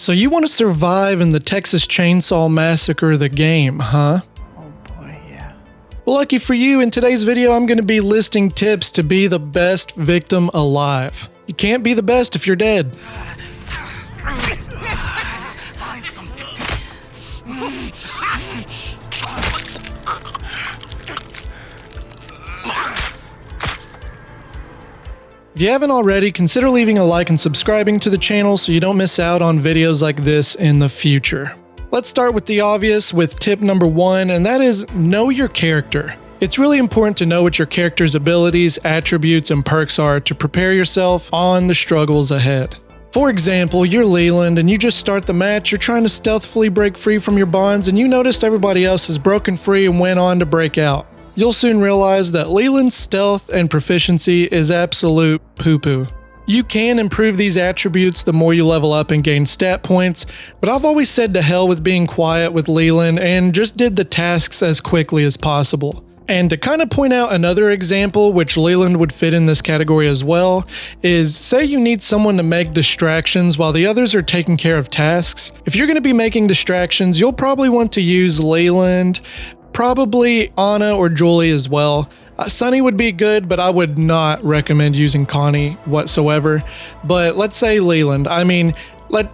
So you want to survive in the Texas Chain Saw Massacre, the game, huh? Oh boy, yeah. Well, lucky for you, in today's video I'm going to be listing tips to be the best victim alive. You can't be the best if you're dead. Find something. If you haven't already, consider leaving a like and subscribing to the channel so you don't miss out on videos like this in the future. Let's start with the obvious with tip number 1, and that is know your character. It's really important to know what your character's abilities, attributes, and perks are to prepare yourself on the struggles ahead. For example, you're Leland and you just start the match, you're trying to stealthily break free from your bonds and you noticed everybody else has broken free and went on to break out. You'll soon realize that Leland's stealth and proficiency is absolute poo-poo. You can improve these attributes the more you level up and gain stat points, but I've always said to hell with being quiet with Leland and just did the tasks as quickly as possible. And to kind of point out another example, which Leland would fit in this category as well, is say you need someone to make distractions while the others are taking care of tasks. If you're going to be making distractions, you'll probably want to use Leland, probably Anna or Julie as well. Sunny would be good, but I would not recommend using Connie whatsoever. But let's say Leland. I mean,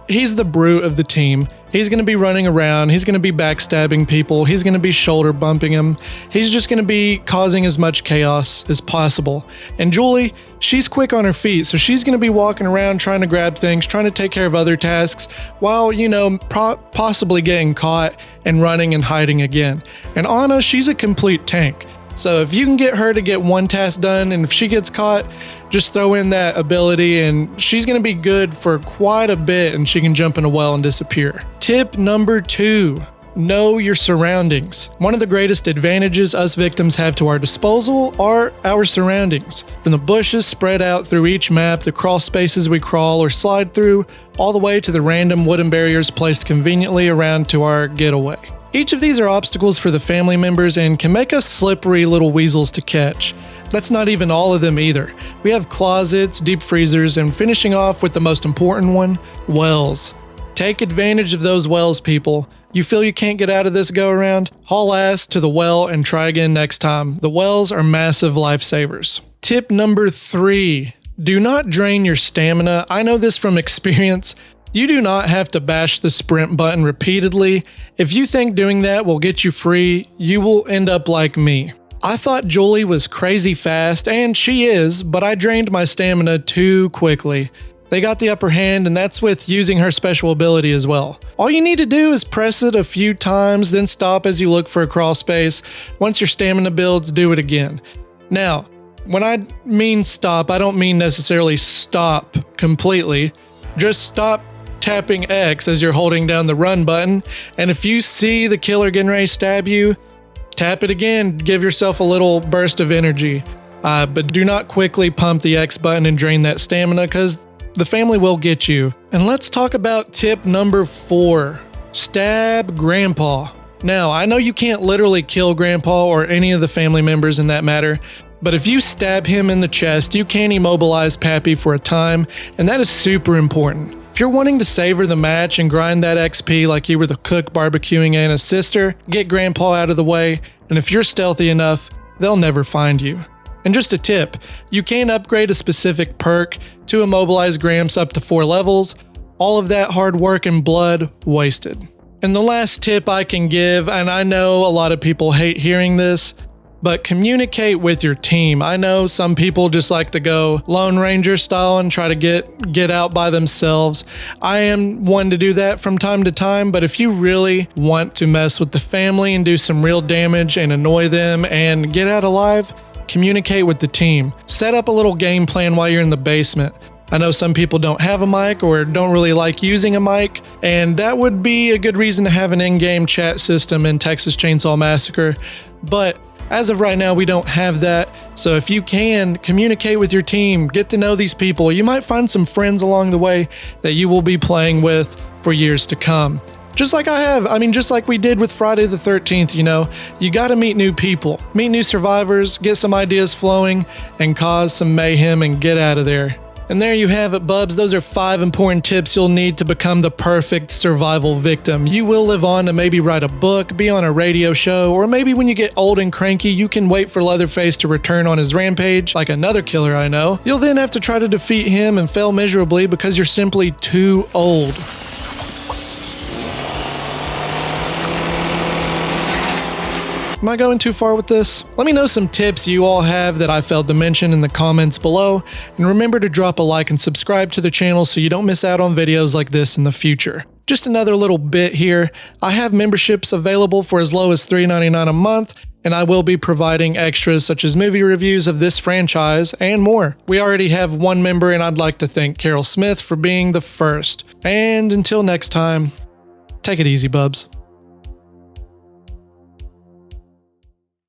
he's the brute of the team. He's going to be running around. He's going to be backstabbing people. He's going to be shoulder bumping them. He's just going to be causing as much chaos as possible. And Julie, she's quick on her feet, so she's going to be walking around trying to grab things, trying to take care of other tasks while, possibly getting caught and running and hiding again. And Anna, she's a complete tank. So if you can get her to get one task done, and if she gets caught, just throw in that ability and she's going to be good for quite a bit and she can jump in a well and disappear. Tip number 2. Know your surroundings. One of the greatest advantages us victims have to our disposal are our surroundings. From the bushes spread out through each map, the crawl spaces we crawl or slide through, all the way to the random wooden barriers placed conveniently around to our getaway. Each of these are obstacles for the family members and can make us slippery little weasels to catch. That's not even all of them either. We have closets, deep freezers, and finishing off with the most important one, wells. Take advantage of those wells, people. You feel you can't get out of this go around? Haul ass to the well and try again next time. The wells are massive lifesavers. Tip number 3. Do not drain your stamina. I know this from experience. You do not have to bash the sprint button repeatedly. If you think doing that will get you free, you will end up like me. I thought Julie was crazy fast, and she is, but I drained my stamina too quickly. They got the upper hand, and that's with using her special ability as well. All you need to do is press it a few times, then stop as you look for a crawl space. Once your stamina builds, do it again. Now, when I mean stop, I don't mean necessarily stop completely. Just stop tapping X as you're holding down the run button, and if you see the killer getting ready to stab you, tap it again, give yourself a little burst of energy. But do not quickly pump the X button and drain that stamina because the family will get you. And let's talk about tip number 4. Stab Grandpa. Now, I know you can't literally kill Grandpa or any of the family members in that matter, but if you stab him in the chest, you can immobilize Pappy for a time, and that is super important. If you're wanting to savor the match and grind that XP like you were the cook barbecuing Anna's sister, get Grandpa out of the way, and if you're stealthy enough, they'll never find you. And just a tip, you can upgrade a specific perk to immobilize Gramps up to 4 levels, all of that hard work and blood wasted. And the last tip I can give, and I know a lot of people hate hearing this, but communicate with your team. I know some people just like to go Lone Ranger style and try to get out by themselves. I am one to do that from time to time, but if you really want to mess with the family and do some real damage and annoy them and get out alive, communicate with the team. Set up a little game plan while you're in the basement. I know some people don't have a mic or don't really like using a mic, and that would be a good reason to have an in-game chat system in Texas Chain Saw Massacre, but as of right now, we don't have that, so if you can, communicate with your team, get to know these people. You might find some friends along the way that you will be playing with for years to come. Just like just like we did with Friday the 13th, you gotta meet new people, meet new survivors, get some ideas flowing, and cause some mayhem and get out of there. And there you have it, bubs. Those are 5 important tips you'll need to become the perfect survival victim. You will live on to maybe write a book, be on a radio show, or maybe when you get old and cranky, you can wait for Leatherface to return on his rampage, like another killer I know. You'll then have to try to defeat him and fail miserably because you're simply too old. Am I going too far with this? Let me know some tips you all have that I failed to mention in the comments below, and remember to drop a like and subscribe to the channel so you don't miss out on videos like this in the future. Just another little bit here, I have memberships available for as low as $3.99 a month, and I will be providing extras such as movie reviews of this franchise and more. We already have one member, and I'd like to thank Carol Smith for being the first. And until next time, take it easy, bubs.